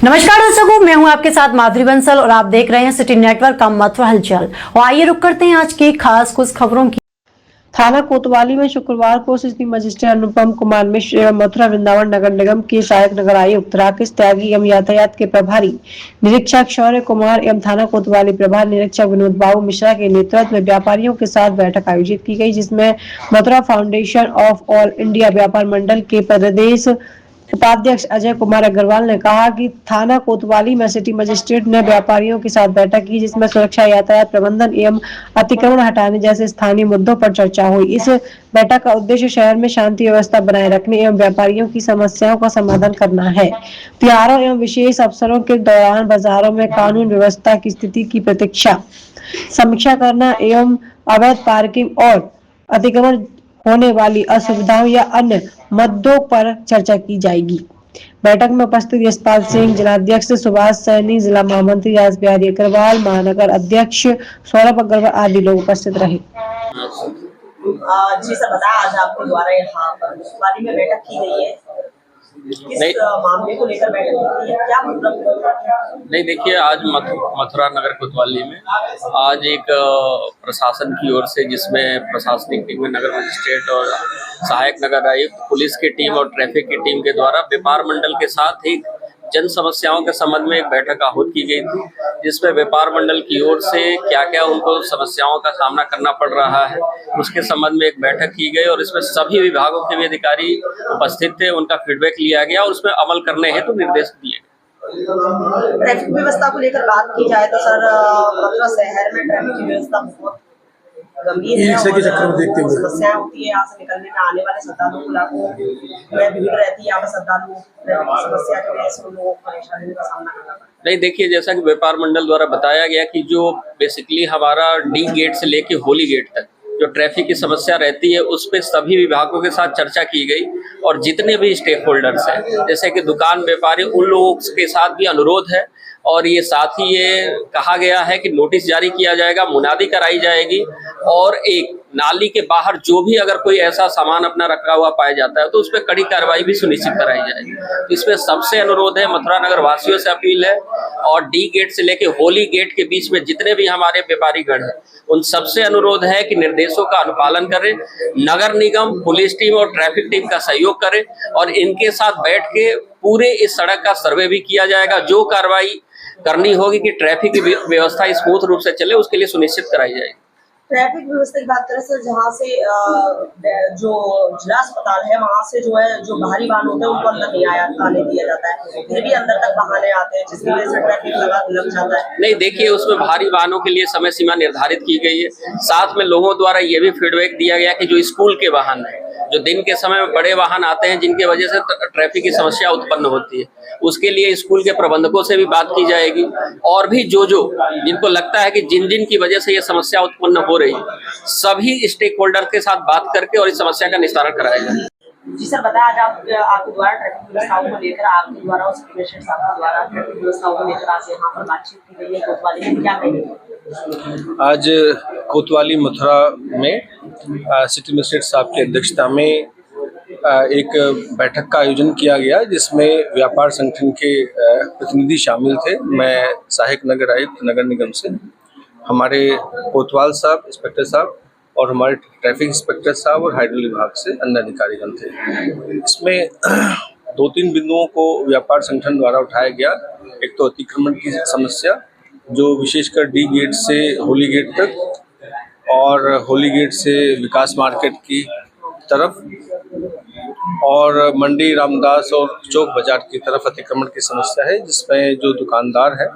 नमस्कार दर्शकों, मैं हूं आपके साथ माधुरी बंसल और आप देख रहे हैं सिटी नेटवर्क का मथुरा हलचल। और आइए रुक करते हैं आज की खास कुछ खबरों की। थाना कोतवाली में शुक्रवार को सिटी मजिस्ट्रेट अनुपम कुमार मिश्र एवं मथुरा वृंदावन नगर निगम के सहायक नगर आयुक्त राकेश त्यागी एवं यातायात के प्रभारी निरीक्षक शौर्य कुमार एवं थाना कोतवाली प्रभारी निरीक्षक विनोद बाबू मिश्रा के नेतृत्व में व्यापारियों के साथ बैठक आयोजित की गई, जिसमें Mathura foundation of all India Vyapar मंडल के प्रदेश उपाध्यक्ष अजय कुमार अग्रवाल ने कहा कि थाना कोतवाली में सिटी मजिस्ट्रेट ने व्यापारियों के साथ बैठक की, जिसमें सुरक्षा, यातायात प्रबंधन एवं अतिक्रमण हटाने जैसे स्थानीय मुद्दों पर चर्चा हुई। इस बैठक का उद्देश्य शहर में शांति व्यवस्था बनाए रखने एवं व्यापारियों की समस्याओं का समाधान करना है। त्योहारों एवं विशेष अवसरों के दौरान बाजारों में कानून व्यवस्था की स्थिति की समीक्षा करना एवं अवैध पार्किंग और अतिक्रमण होने वाली असुविधाओं या अन्य मुद्दों पर चर्चा की जाएगी। बैठक में उपस्थित यशपाल सिंह, जिलाध्यक्ष सुभाष सैनी, जिला महामंत्री राज बिहारी अग्रवाल, महानगर अध्यक्ष सौरभ अग्रवाल आदि लोग उपस्थित रहे। जी सर, बताया आज आपके द्वारा यहाँ पर कोतवाली में बैठक की गई है, किस मामले को लेकर बैठक की है, क्या मतलब? नहीं, देखिए, आज मथुरा नगर कोतवाली में आज एक प्रशासन की ओर से, जिसमें प्रशासनिक टीम में नगर मजिस्ट्रेट और सहायक नगर आयुक्त, पुलिस की टीम और ट्रैफिक की टीम के द्वारा व्यापार मंडल के साथ एक जन समस्याओं के संबंध में एक बैठक आहूत की गई थी, जिसमें व्यापार मंडल की ओर से क्या क्या उनको समस्याओं का सामना करना पड़ रहा है उसके संबंध में एक बैठक की गई और इसमें सभी विभागों के भी अधिकारी उपस्थित थे। उनका फीडबैक लिया गया और उसमें अमल करने हेतु निर्देश दिए गए। ट्रैफिक व्यवस्था को लेकर बात की जाए तो सर, मथुरा शहर में ट्रैफिक की व्यवस्था बहुत गंभीर है और समस्याएं होती है। यहाँ से निकलने में आने वाले श्रद्धालुओं में भीड़ रहती है। यहाँ पर श्रद्धालु ट्रैफिक की समस्या की वजह से उन लोगों को परेशानी का सामना करना पड़ता है। नहीं, देखिए, जैसा कि व्यापार मंडल द्वारा बताया गया कि जो बेसिकली हमारा डी गेट से लेके होली गेट तक जो ट्रैफिक की समस्या रहती है, उस पे सभी विभागों के साथ चर्चा की गई और जितने भी स्टेक होल्डर्स हैं, जैसे कि दुकान व्यापारी, उन लोगों के साथ भी अनुरोध है और ये साथ ही ये कहा गया है कि नोटिस जारी किया जाएगा, मुनादी कराई जाएगी और एक नाली के बाहर जो भी अगर कोई ऐसा सामान अपना रखा हुआ पाया जाता है तो उस पर कड़ी कार्रवाई भी सुनिश्चित कराई जाएगी। तो इसमें सबसे अनुरोध है, मथुरा नगर वासियों से अपील है और डी गेट से लेके होली गेट के बीच में जितने भी हमारे व्यापारी गण हैं, उन सबसे अनुरोध है कि निर्देशों का अनुपालन करें, नगर निगम, पुलिस टीम और ट्रैफिक टीम का सहयोग करें और इनके साथ बैठ के पूरे इस सड़क का सर्वे भी किया जाएगा। जो कार्रवाई करनी होगी कि ट्रैफिक की व्यवस्था स्मूथ रूप से चले, उसके लिए सुनिश्चित कराई जाएगी। ट्रैफिक व्यवस्था की बात करें सर, जहाँ से जो जिला अस्पताल है वहाँ से जो है, जो बाहरी वाहन होते हैं उनको अंदर नहीं आने दिया जाता है, फिर भी अंदर तक वाहन आते हैं, जिसकी वजह से ट्रैफिक लग जाता है। नहीं, देखिए, उसमें भारी वाहनों के लिए समय सीमा निर्धारित की गई है। साथ में लोगों द्वारा ये भी फीडबैक दिया गया कि जो स्कूल के वाहन है, जो दिन के समय में बड़े वाहन आते हैं जिनके वजह से ट्रैफिक की समस्या उत्पन्न होती है, उसके लिए स्कूल के प्रबंधकों से भी बात की जाएगी और भी जो जिनको लगता है कि जिन की वजह से ये समस्या उत्पन्न हो रही है, सभी स्टेक होल्डर के साथ बात करके और इस समस्या का निस्तारण कराया जाए। जी सर, बताया आज आपके द्वारा ट्रैफिक व्यवस्थाओं को लेकर, आपके द्वारा उस द्वारा ट्रैफिक व्यवस्थाओं को लेकर आज यहाँ पर बातचीत की गई है कोतवाली में, क्या कहेंगे? आज कोतवाली मथुरा में सिटी मजिस्ट्रेट साहब की अध्यक्षता में एक बैठक का आयोजन किया गया, जिसमें व्यापार संगठन के प्रतिनिधि शामिल थे। मैं सहायक नगर आयुक्त नगर निगम से, हमारे कोतवाल साहब, इंस्पेक्टर साहब और हमारे ट्रैफिक इंस्पेक्टर साहब और हाइड्रोल विभाग से अन्य अधिकारीगण थे। इसमें 2-3 बिंदुओं को व्यापार संगठन द्वारा उठाया गया। एक तो अतिक्रमण की समस्या, जो विशेषकर डी गेट से होली गेट तक और होली गेट से विकास मार्केट की तरफ और मंडी रामदास और चौक बाजार की तरफ अतिक्रमण की समस्या है, जिसमें जो दुकानदार है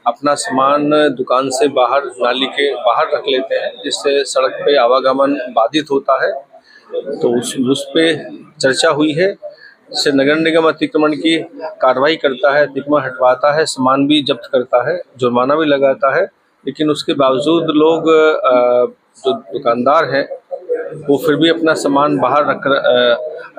अपना सामान दुकान से बाहर नाली के बाहर रख लेते हैं, जिससे सड़क पे आवागमन बाधित होता है। तो उस पे चर्चा हुई है, जिससे नगर निगम अतिक्रमण की कार्रवाई करता है, अतिक्रमण हटवाता है, सामान भी जब्त करता है, जुर्माना भी लगाता है, लेकिन उसके बावजूद लोग जो दुकानदार हैं वो फिर भी अपना सामान बाहर रखकर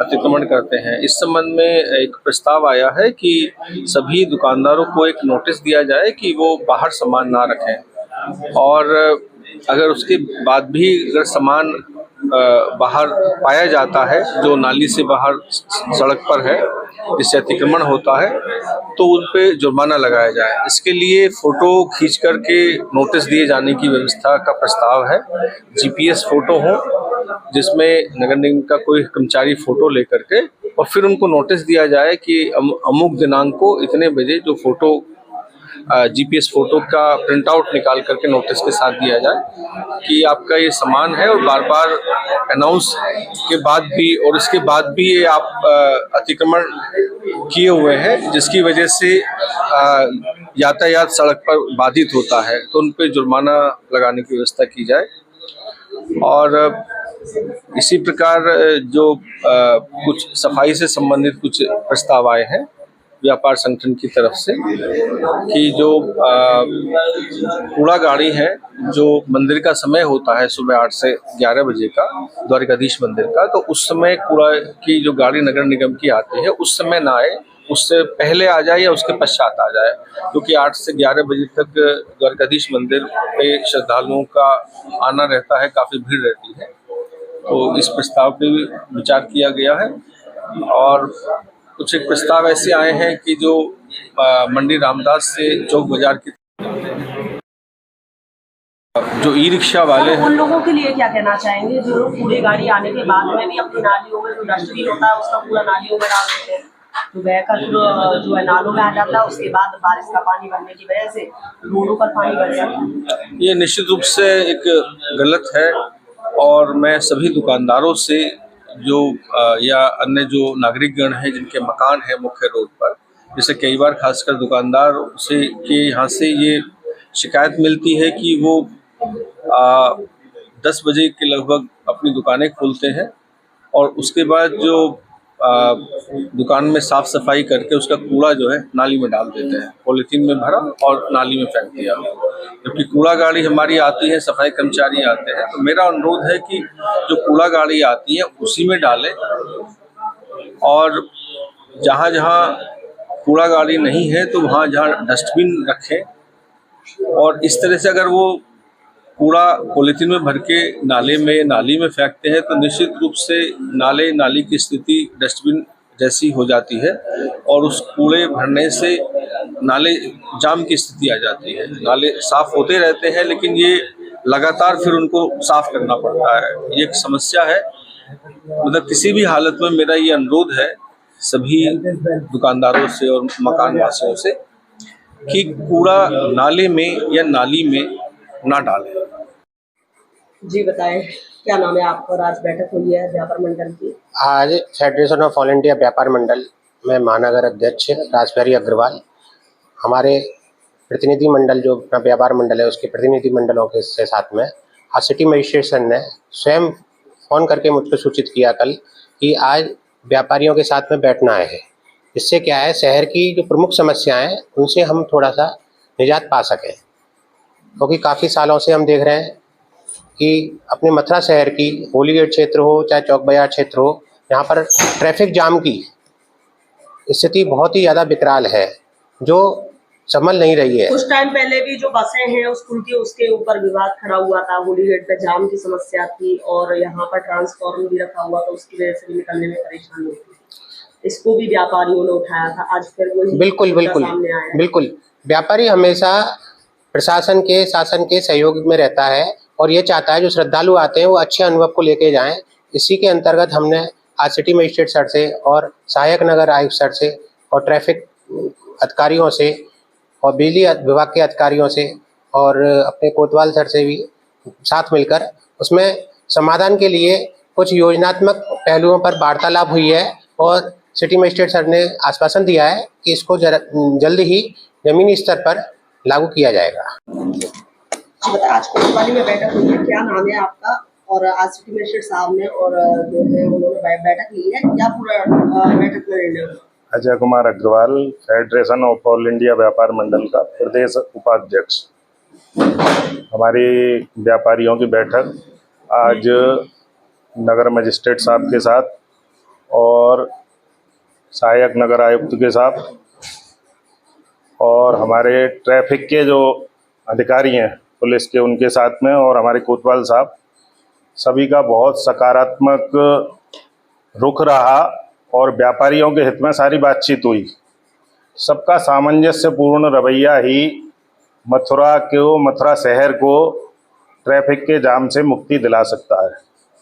अतिक्रमण करते हैं। इस संबंध में एक प्रस्ताव आया है कि सभी दुकानदारों को एक नोटिस दिया जाए कि वो बाहर सामान ना रखें और अगर उसके बाद भी अगर सामान बाहर पाया जाता है, जो नाली से बाहर सड़क पर है, जिससे अतिक्रमण होता है, तो उन पे जुर्माना लगाया जाए। इसके लिए फोटो खींच करके नोटिस दिए जाने की व्यवस्था का प्रस्ताव है। जीपीएस फोटो हो, जिसमें नगर निगम का कोई कर्मचारी फोटो लेकर के और फिर उनको नोटिस दिया जाए कि अमुक दिनांक को इतने बजे जो फोटो जीपीएस फोटो का प्रिंट आउट निकाल करके नोटिस के साथ दिया जाए कि आपका ये सामान है, और बार बार अनाउंस के बाद भी और इसके बाद भी ये आप अतिक्रमण किए हुए हैं, जिसकी वजह से यातायात सड़क पर बाधित होता है, तो उन पे जुर्माना लगाने की व्यवस्था की जाए। और इसी प्रकार जो कुछ सफाई से संबंधित कुछ प्रस्ताव आए हैं व्यापार संगठन की तरफ से कि जो कूड़ा गाड़ी है, जो मंदिर का समय होता है सुबह 8 से 11 बजे का, द्वारिकाधीश मंदिर का, तो उस समय कूड़ा की जो गाड़ी नगर निगम की आती है उस समय ना आए, उससे पहले आ जाए या उसके पश्चात आ जाए, क्योंकि 8 से 11 बजे तक द्वारिकाधीश मंदिर पे श्रद्धालुओं का आना रहता है, काफ़ी भीड़ रहती है। तो इस प्रस्ताव पे भी विचार किया गया है। और कुछ एक प्रस्ताव ऐसे आए हैं कि जो मंडी रामदास से चौक बाजार की जो ई रिक्शा वाले हैं, उन लोगों के लिए क्या कहना चाहेंगे जो लोग कूड़े गाड़ी आने के बाद में भी अपनी नालियों में जो डस्टबिन होता है उसका पूरा नालियों में डाल देते हैं, तो बहकर जो है नालों में आ जाता है, उसके बाद बारिश का पानी भरने की वजह से रोडों पर पानी भर जाता है। ये निश्चित रूप से एक गलत है, और मैं सभी दुकानदारों से जो या अन्य जो नागरिकगण हैं जिनके मकान है मुख्य रोड पर, जैसे कई बार खासकर दुकानदार से के यहाँ से ये शिकायत मिलती है कि वो 10 बजे के लगभग अपनी दुकानें खोलते हैं और उसके बाद जो दुकान में साफ सफाई करके उसका कूड़ा जो है नाली में डाल देते हैं, पॉलीथीन में भरा और नाली में फेंक दिया। जबकि कूड़ा गाड़ी हमारी आती है, सफाई कर्मचारी आते हैं, तो मेरा अनुरोध है कि जो कूड़ा गाड़ी आती है उसी में डालें, और जहाँ जहाँ कूड़ा गाड़ी नहीं है तो वहाँ जहाँ डस्टबिन रखें, और इस तरह से अगर वो कूड़ा पॉलीथीन में भर के नाली में फेंकते हैं तो निश्चित रूप से नाली की स्थिति डस्टबिन जैसी हो जाती है, और उस कूड़े भरने से नाले जाम की स्थिति आ जाती है। नाले साफ होते रहते हैं लेकिन ये लगातार फिर उनको साफ करना पड़ता है, ये एक समस्या है। मतलब किसी भी हालत में मेरा ये अनुरोध है सभी दुकानदारों से और मकान वासियों से कि कूड़ा नाले में या नाली में ना डालें। जी बताएं, क्या नाम है आपका और आज बैठक हुई है व्यापार मंडल की? आज federation of all India Vyapar मंडल में महानगर अध्यक्ष राजबिहारी अग्रवाल, हमारे प्रतिनिधि मंडल जो अपना व्यापार मंडल है उसके प्रतिनिधि मंडलों के साथ में आज सिटी मजिस्ट्रेट ने स्वयं फ़ोन करके मुझको सूचित किया कल कि आज व्यापारियों के साथ में बैठना है। इससे क्या है, शहर की जो प्रमुख समस्याएं हैं उनसे हम थोड़ा सा निजात पा सकें, क्योंकि काफ़ी सालों से हम देख रहे हैं कि अपने मथुरा शहर की होली गेट क्षेत्र हो चाहे चौक बाजार क्षेत्र हो, यहाँ पर ट्रैफिक जाम की स्थिति बहुत ही ज़्यादा विकराल है जो संभल नहीं रही है। कुछ टाइम पहले भी जो बसें हैं उसके ऊपर विवाद खड़ा हुआ था, होली गेट पे जाम की समस्या थी और यहाँ पर ट्रांसफॉर्मर भी रखा हुआ था, उसकी वजह से भी निकलने में परेशानी होती थी। इसको भी व्यापारियों ने उठाया था, आज फिर वही बिल्कुल व्यापारी हमेशा प्रशासन के शासन के सहयोग में रहता है और ये चाहता है जो श्रद्धालु आते हैं वो अच्छे अनुभव को लेके जाएं। इसी के अंतर्गत हमने आज सिटी मजिस्ट्रेट सर से और सहायक नगर आयुक्त सर से और ट्रैफिक अधिकारियों से और बिजली विभाग के अधिकारियों से और अपने कोतवाल सर से भी साथ मिलकर उसमें समाधान के लिए कुछ योजनात्मक पहलुओं पर वार्तालाप हुई है और सिटी मजिस्ट्रेट सर ने आश्वासन दिया है कि इसको जल्द ही जमीनी स्तर पर लागू किया जाएगा। आज कोतवाली में बैठक हुई है, क्या नाम है आपका और आज सिटी मजिस्ट्रेट साहब ने और जो है उन्होंने बैठक ली है, क्या पूरा बैठक में निर्णय हुआ? Ajay Kumar Agarwal, federation of all India Vyapar Mandal का प्रदेश उपाध्यक्ष। हमारी व्यापारियों की बैठक आज नगर मजिस्ट्रेट साहब के साथ और सहायक नगर आयुक्त के साथ और हमारे ट्रैफिक के जो अधिकारी हैं पुलिस के उनके साथ में और हमारे कोतवाल साहब सभी का बहुत सकारात्मक रुख रहा और व्यापारियों के हित में सारी बातचीत हुई। सबका सामंजस्यपूर्ण रवैया ही मथुरा शहर को ट्रैफिक के जाम से मुक्ति दिला सकता है।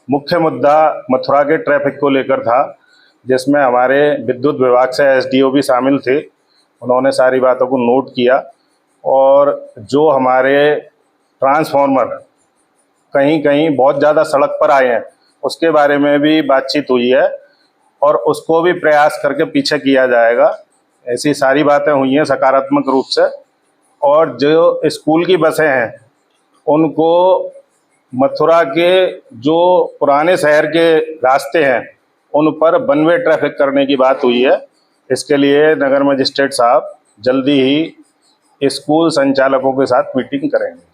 मुख्य मुद्दा मथुरा के ट्रैफिक को लेकर था, जिसमें हमारे विद्युत विभाग से एसडीओ भी शामिल थे। उन्होंने सारी बातों को नोट किया और जो हमारे ट्रांसफार्मर कहीं कहीं बहुत ज़्यादा सड़क पर आए हैं उसके बारे में भी बातचीत हुई है और उसको भी प्रयास करके पीछे किया जाएगा। ऐसी सारी बातें हुई हैं सकारात्मक रूप से। और जो स्कूल की बसें हैं उनको मथुरा के जो पुराने शहर के रास्ते हैं उन पर वन वे ट्रैफिक करने की बात हुई है। इसके लिए नगर मजिस्ट्रेट साहब जल्दी ही स्कूल संचालकों के साथ मीटिंग करेंगे।